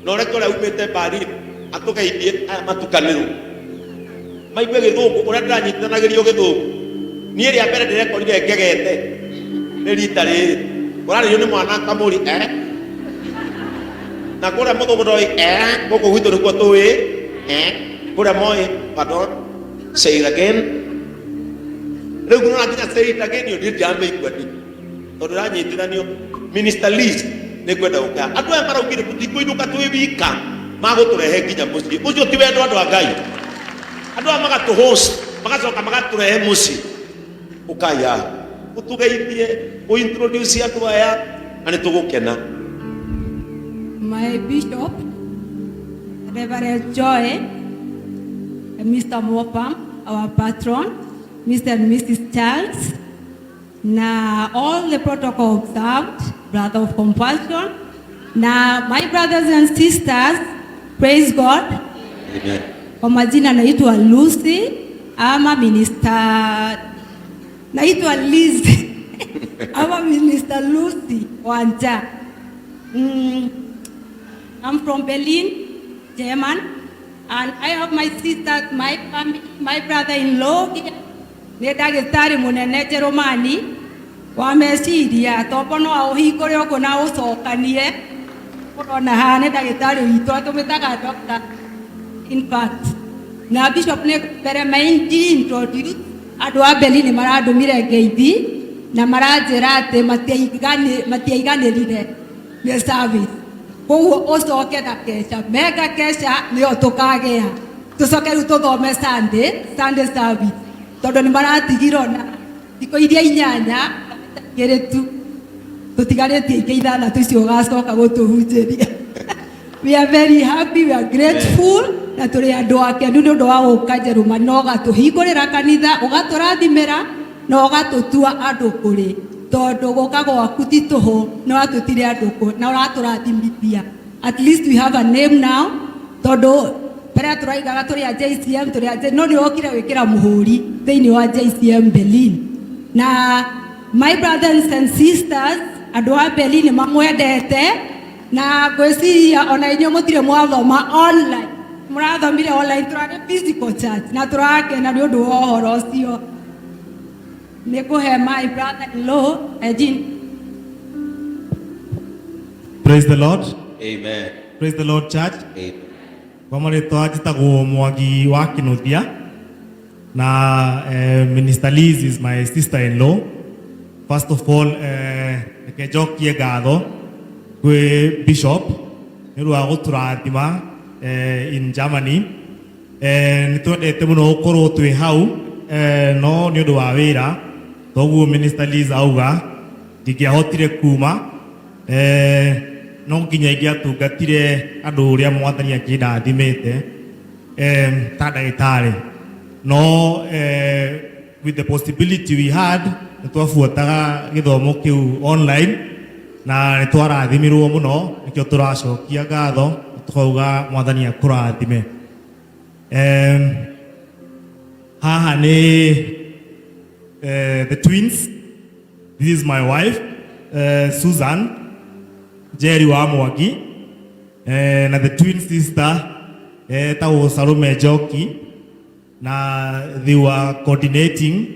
no rekora umete bari atugeithie matukaniro maigue githungu uria ndiranyitithanagirio githungu nie ria mbere ndirekorire ngegete ni rita riri uraririo ni mwana kamuri na kuria muthugundoi guku gwitu niguo tui kuria moi pardon say it again riu kuna nginya say it again yo ndiambeigua ndi tondu ranyitithanio Minister Liz ni kwenda uka andu aya maraugire tutikuinuka twi wika maguturehe nginya mucii ucio ti wendo andu a Ngai andu aya magatuhost magacoka magaturehe mucii ukaya utugeithie uintroduce andu aya na nitugukena. My Bishop, Reverend Joy, Mr. Mopam, our patron, Mr. and Mrs. Charles, na all the protocol observed, brother of compassion. Now, my brothers and sisters, praise God. Amen. Kwa majina naitwa Lucy, ama minister, naitwa Liz, ama Minister Lucy Wanja. I'm from Berlin, German, and I have my sisters, my family, my brother-in-law here. Nedagitari munene Jeromani, wameciria topono auhikore uko na ucokanie. Korona hane dagitari witu atumitaga doctor. In fact, na Bishop ne pere maingi introduce andu a Berlin maradumire ngeithi na maranjira ati matiaiganirire ne service. Koguo ucoke na kesha mega kesha nio tukagea tucoke riu tuthome Sunday service tondu ni maratigirwo na thiko iria 8 geretu tutigarĩtie ingĩ 6 icio ugacoka gutuhunjĩria. We are very happy, we are grateful na tũrĩ andũ akenu nĩ ũndũ wa gũka Jerumani na ũgatũhingũrĩra kanitha ũgatũrathimĩra na ũgatũtua andũ kũrĩ tondu gũka gwaku ti tũhũ na watũtire andũ kũ na ũratũrathimithia. At least we have a name now tondu pere turaigaga tũrĩ a JCM tũrĩ a no nĩ okire gwĩkĩra mũhũri thĩinĩ wa JCM Berlin. Na my brothers and sisters andũ a Berlin mamwendete na ngwĩciria ona inyuĩ mũtirĩ mwathoma online, mũrathomire online, tũrarĩ physical church na tũrakena nĩ ũndũ wa ũhoro ũcio. Nĩngũhe my brother-in-law Eugene. Praise the Lord. Amen. Praise the Lord, church. Amen. Kwa marĩtwa njĩtagwo Mwangi wa Kĩnuthia na Minister Liz is my sister-in-law. First of all, reke njokie ngatho kwĩ Bishop nĩ ũndũ wa gũtũrathima in Germany. Nĩ twendete mũno gũkorwo twĩ hau no nĩ ũndũ wa wĩra toguo Minister Liz auga ndingĩahotire kuma no nginya ingĩatungatire andũ ũrĩa Mwathani akĩndathimĩte ta ndagĩtarĩ no with the possibility we had nĩ twabuataga gĩthomo kĩu online na nĩ twarathimirwo mũno nĩkĩo tũracokia ngatho tukauga Mwathani akũrathime. Haha ni the twins. This is my wife Susan Jerry wa Mwangi na the twin sister tawo Salome Joki na they were coordinating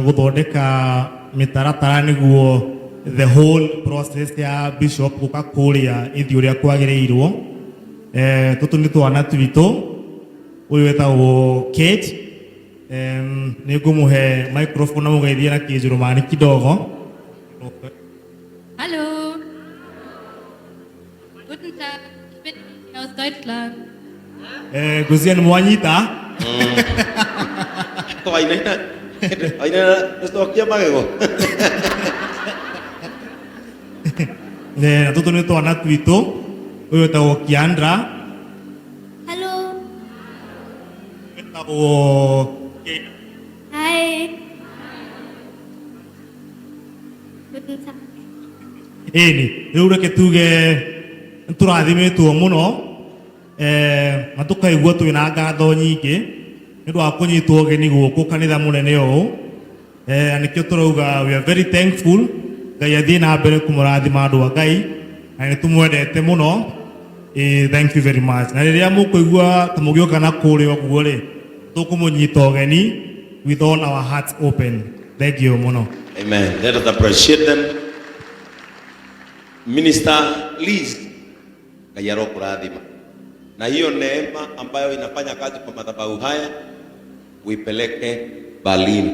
guthondeka mitaratara niguo the whole process ya Bishop guka kuria ithi uria kwagĩrĩirwo. Tutu nĩ twana twitũ uyu wetagwo Kate. Nĩ ngũmũhe microphone na mũgeithie na Kĩnjĩrũmani kidogo. Hallo. Guten Tag, ich bin aus Deutschland. Ngũcia nĩ mwanyita. Aina nĩcokia magego. Na tutu nĩ twana twitũ uyu wetagwo Kiandra. Hallo. Wetagwo Hi. Guten Tag. Ĩni rĩu reke tuge nĩtũrathimitwo mũno na tũkaigua twĩna ngatho nyingĩ nĩ ũndũ wa kũnyitwo ũgeni gũkũ kanitha mũnene ũũ. Nĩkĩo tũrauga we are very thankful. Ngai athiĩ na mbere kũmũrathima andũ a Ngai na nĩ tũmwendete mũno Thank you very much. Na riria mukuigua tamugioka na kuri oguo ri tukumunyita ogeni with all our hearts open. Thank you muno. Amen. Let us appreciate them. Minister Liz Kayaro kuradhima. Na hiyo neema ambayo inafanya kazi kwa madhabahu haya uipeleke Berlin.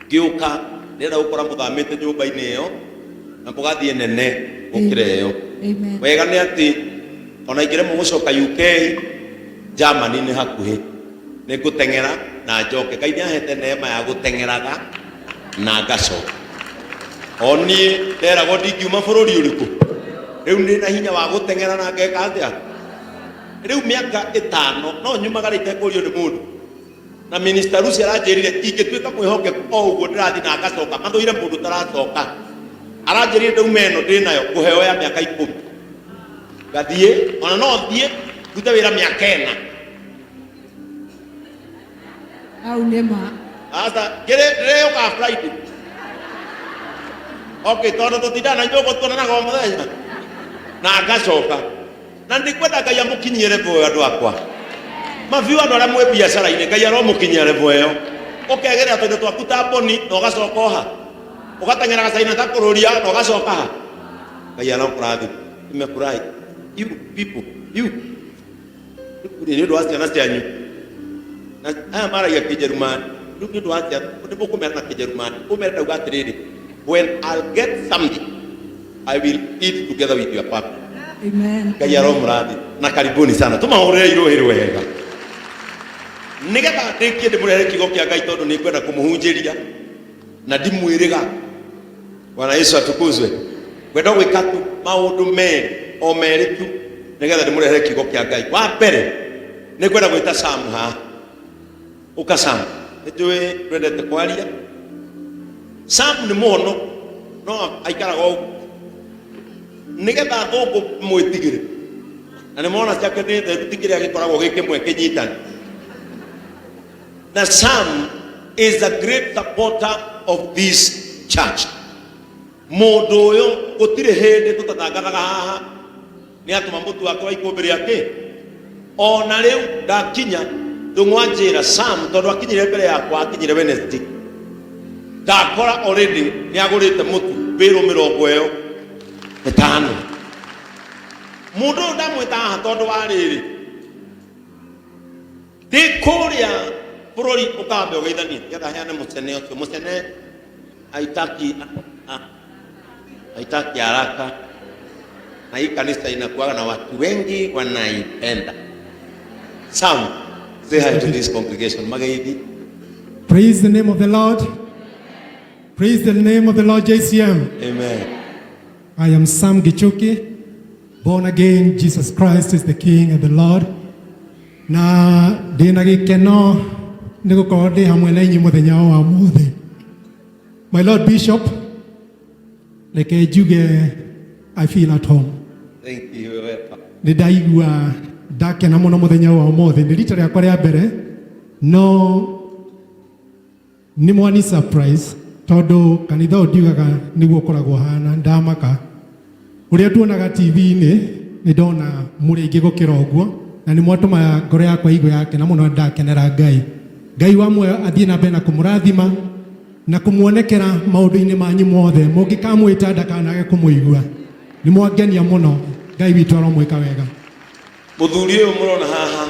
Kiuka nenda ukora muthamite nyumba-ini iyo na mugathie nene ukire iyo. Amen. Wega ni ati ona ingire mugucoka UK Germany ni hakuhi ni gutengera na njoke Ngai ni ahete neema ya gutengeraga na ngacoka. Oni ndera ndingiuma bururi uriku riu ni na hinya wa gutengera na ngeka atia riu miaka 5 no nyumagarite kurio ni mundu na minister Rusi aranjirire ingituika mwihoke o uguo ndirathi na ngacoka mathuire mundu taracoka aranjirire ndeumeno ndinayo kuheo ya miaka 10 gathie ona no thie ndute wira miaka 4 au nema asa leo ka Friday. Okay, tono tutidana njoko tuonana kwa muthenya na ngacoka na ndikwenda Ngai amukinyire boyo andu akwa maviu andu aria mwe biacara-ini Ngai aromukinyire boyo ukegera tundu twaku ta boni na ugacoka ha ugatengera gacaina ta kururia na ugacoka ha Ngai arokurathi imekurai you people you ni ndo asia na cianyu na aya maragia Kijerumani ndu ndo asia ndipo kumerana Kijerumani kumerana ugatiriri when I'll get something I will eat together with your papa. Amen. Kayaro muradi na karibuni sana tumaurire irohero wega nigetha ndikie ndimurere kigo kia Ngai tondu ni kwenda kumuhunjiria na ndimwiriga Bwana Yesu atukuzwe kwenda gwika tu maundu me o meritu nigetha ndimurere kigo kia Ngai wa mbere ni kwenda gwita Sam ha ukasam nitwe twendete kwaria Sam ni muhono no aikaraga o nigetha thuku mwitigire na nimona ciake ni thitigire agikoragwo gikimwe kinyitani na Sam is a great supporter of this church. Mundu uyu gutire hindi tutatangathaga haha ni atuma mutu wake wa ikumbi riake ona riu ndakinya ndungwanjira Sam tondu akinyire mbere yakwa akinyire Wednesday ndakora already ni agurite mutu biru 50 mundu ndamwita haha tondu wa riri ndikuria bururi ukambe ugeithanie getha heane mucene ucio mucene aitaki haraka na hii kanisa inakuwa na watu wengi wanaipenda. Sam, say hi to this congregation. Magaithi. Praise the name of the Lord. Praise the name of the Lord JCM. Amen. I am Sam Gichuki, born again. Jesus Christ is the King and the Lord. Na ndina gikeno nigukorwo ndi hamwe na inyu muthenya wa muthi. My Lord Bishop, like njuge, I feel at home. Thank you. Nĩ ndaigua ndakena mũno muthenya wa muthi. Nĩ rita rĩakwa rĩa mbere no nĩ mwani surprise tondu kanitha ndiugaga nĩguo ũkoragwo hana ndamaka ũrĩa tuonaga TV-inĩ nĩ ndona mũrĩ aingĩ gũkĩra ũguo na nĩ mwatũma ngoro yakwa igwe yake na mũno ndakenera Ngai wamwe athiĩ na mbere na kũmũrathima na kũmuonekera maũndũ-inĩ manyu mothe mũngĩkamwĩta ndakanage kũmũigua nĩ mwangenia mũno Ngai witũ aromwĩka wega. Muthuuri ũyũ mũrona haha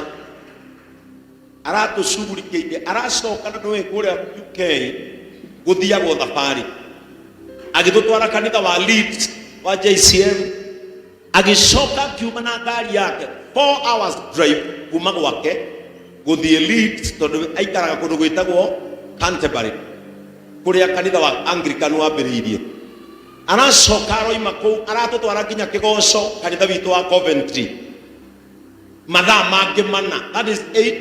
aratucugurikĩire aracoka na nĩwe kũrĩa UK gũthiagwo thabarĩ agĩtũtwara kanitha wa Leeds wa JCM agĩcoka akiuma na ngari yake 4 hours drive kuma gwake gũthiĩ Leeds tondũ aikaraga kũndũ gwĩtagwo Canterbury kũrĩa kanitha wa Anglican wambĩrĩirie aracoka aroima kũu aratũtwara nginya Kĩgoco kanitha witũ wa Coventry mathaa mangĩ mana, that is 8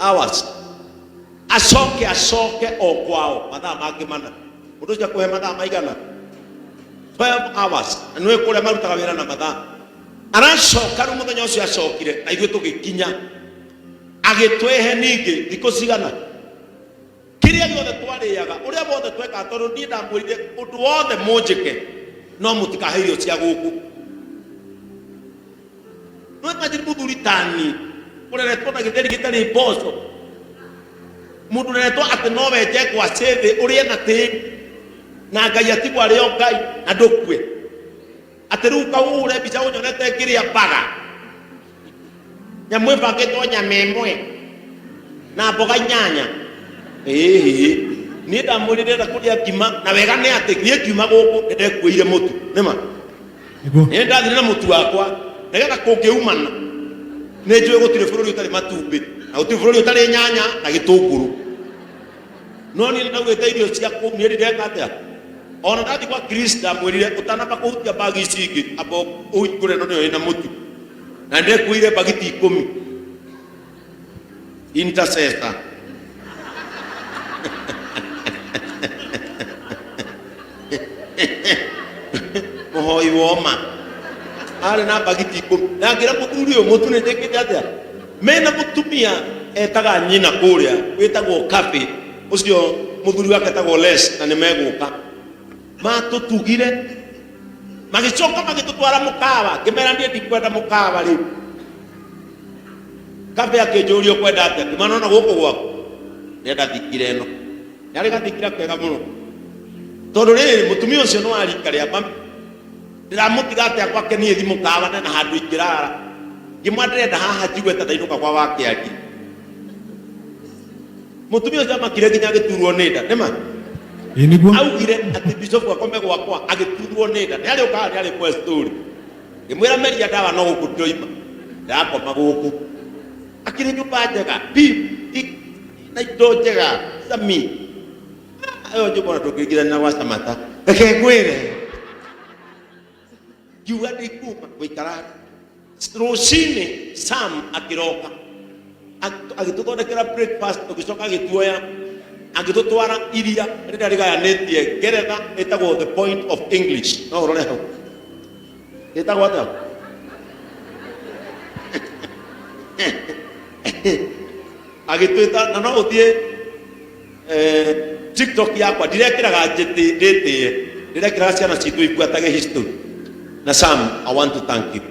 hours. Acoke o kwao mathaa mangĩ mana. Mũndũ ũcio kũhe mathaa maigana 12 hours. Na nĩwe kũrĩa marutaga wĩra na mathaa. Aracoka rĩu mũthenya ũcio acokire na ithuĩ tũgĩkinya agĩtwehe ningĩ thikũ cigana kĩrĩa gĩothe twarĩaga ũrĩa wothe twekaga tondũ niĩ ndamwĩrire ũndũ wothe mũnjĩke no mũtikahe irio cia gũkũ no imagine Muthuuri tani ureretwo na githeri gitari mboco mundu ureretwo ati no weje kwa save urie na tiri na Ngai atigwa rio Ngai na ndukue ati riu kaure bica unyonete kiria baga nyamwe bagitwo nyamemwe na mboga nyanya ni ndamwirire na kuria ngima na wega ni ati nie kiuma guku ndekuire mutu nima ni ndathire na mutu wakwa nigetha kungiumana ni njui gutire bururi utari matumbi na gutire bururi utari nyanya na gitunguru no ni ndagwite irio cia kumierire atia ona ndathi kwa Krista mwirire utanamba kuhutia bagi icingi abo uikure no ni na mutu na ndekuire bagiti 10 intercessor mohoi woma ari na bagiti 10 na ngira Muthuuri uyu mutu ni ndekite atia mena mutumia etaga nyina kuria wetagwo cafe ucio Muthuuri wake etagwo Les na nimeguka matutugire magicoka magitutwara mukawa kimera ndie ndikwenda mukawa riu cafe akinjurio kwenda atia kimanona guku gwaku nenda thikire no yari gathikira kega muno tondu riri mutumia ucio no arika ria mami ndiramutiga atia gwake nie thimu kawa na handu ikirara ngimwandirenda haha njigwe ta ndainuka kwa wake aki mutumia ucio makire nginya agiturwo ni nda nima niguo augire ati bishop akome gwakwa agiturwo ni nda nari ukaga nari kwa story ngimwira meria dawa no guku ndoima ndakoma guku akiri nyumba njega na indo njega sami ayo njubona tukigithania na wa Samata reke ngwire kiuga ndikuma guikara rũcinĩ Sam akiroka agituthondekera breakfast tugicoka agituoya agitutwara iria rĩrĩa rĩgayanĩtie Ngeretha ĩtagwo the point of English no ũrore hau ĩtagwo atĩa agitwita na no uthie TikTok yakwa ndirekiraga njĩtĩ ndĩtĩe ndirekiraga ciana citũ ikuatage history na Sam I want to thank you